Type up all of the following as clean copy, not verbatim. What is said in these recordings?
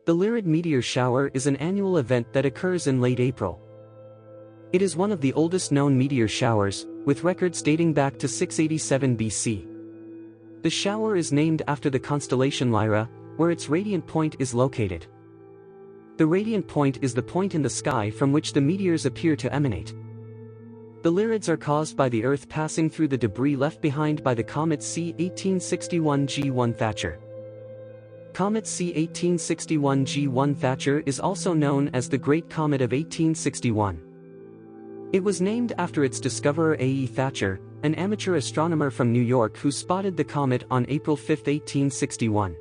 The Lyrid Meteor Shower is an annual event that occurs in late April. It is one of the oldest known meteor showers, with records dating back to 687 BC. The shower is named after the constellation Lyra, where its radiant point is located. The radiant point is the point in the sky from which the meteors appear to emanate. The Lyrids are caused by the Earth passing through the debris left behind by the comet C-1861 G1 Thatcher. Comet C-1861 G1 Thatcher is also known as the Great Comet of 1861. It was named after its discoverer A.E. Thatcher, an amateur astronomer from New York who spotted the comet on April 5, 1861.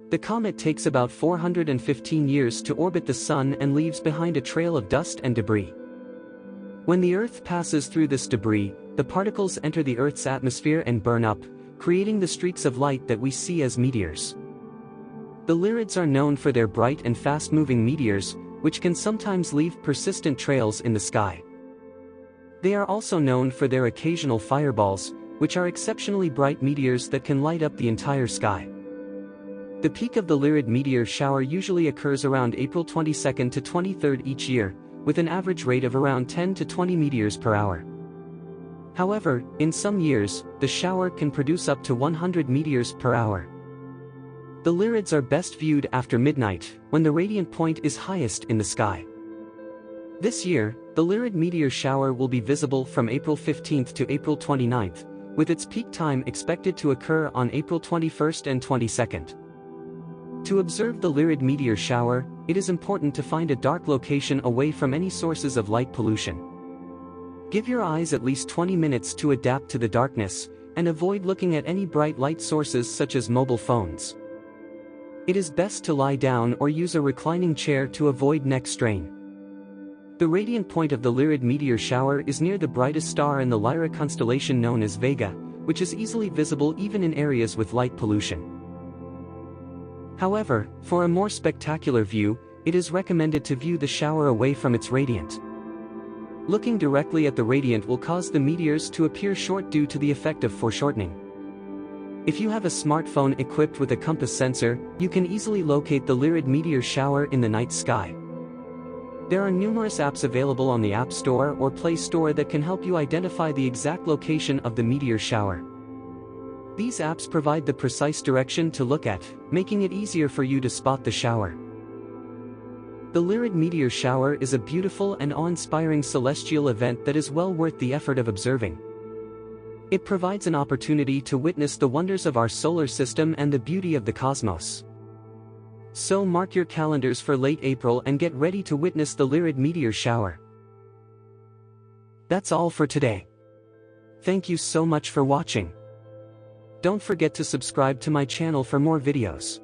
The comet takes about 415 years to orbit the Sun and leaves behind a trail of dust and debris. When the Earth passes through this debris, the particles enter the Earth's atmosphere and burn up, creating the streaks of light that we see as meteors. The Lyrids are known for their bright and fast-moving meteors, which can sometimes leave persistent trails in the sky. They are also known for their occasional fireballs, which are exceptionally bright meteors that can light up the entire sky. The peak of the Lyrid meteor shower usually occurs around April 22nd to 23rd each year, with an average rate of around 10 to 20 meteors per hour. However, in some years, the shower can produce up to 100 meteors per hour. The Lyrids are best viewed after midnight, when the radiant point is highest in the sky. This year, the Lyrid meteor shower will be visible from April 15th to April 29th, with its peak time expected to occur on April 21st and 22nd. To observe the Lyrid meteor shower, it is important to find a dark location away from any sources of light pollution. Give your eyes at least 20 minutes to adapt to the darkness, and avoid looking at any bright light sources such as mobile phones. It is best to lie down or use a reclining chair to avoid neck strain. The radiant point of the Lyrid meteor shower is near the brightest star in the Lyra constellation known as Vega, which is easily visible even in areas with light pollution. However, for a more spectacular view, it is recommended to view the shower away from its radiant. Looking directly at the radiant will cause the meteors to appear short due to the effect of foreshortening. If you have a smartphone equipped with a compass sensor, you can easily locate the Lyrid meteor shower in the night sky. There are numerous apps available on the App Store or Play Store that can help you identify the exact location of the meteor shower. These apps provide the precise direction to look at, making it easier for you to spot the shower. The Lyrid meteor shower is a beautiful and awe-inspiring celestial event that is well worth the effort of observing. It provides an opportunity to witness the wonders of our solar system and the beauty of the cosmos. So mark your calendars for late April and get ready to witness the Lyrid meteor shower. That's all for today. Thank you so much for watching. Don't forget to subscribe to my channel for more videos.